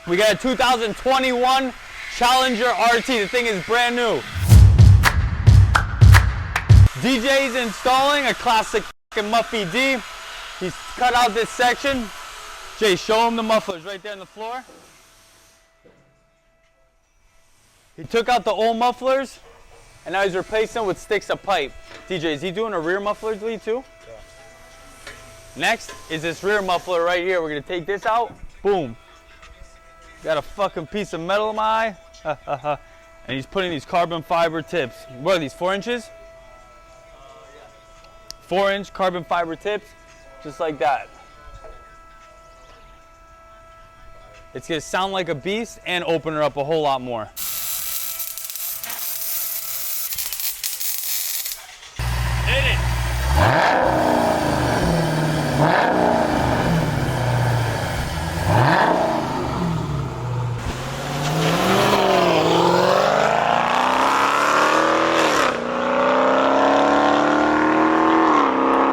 We got a 2021 Challenger RT. The thing is brand new. DJ's installing a classic Muffy D. He's cut out this section. Jay, show him the mufflers right there on the floor. He took out the old mufflers, and now he's replacing them with sticks of pipe. DJ, is he doing a rear muffler lead too? Yeah. Next is this rear muffler right here. We're gonna take this out. Boom. Got a fucking piece of metal in my eye. And he's putting these carbon fiber tips. What are these, 4 inches? 4-inch carbon fiber tips, just like that. It's gonna sound like a beast and open her up a whole lot more.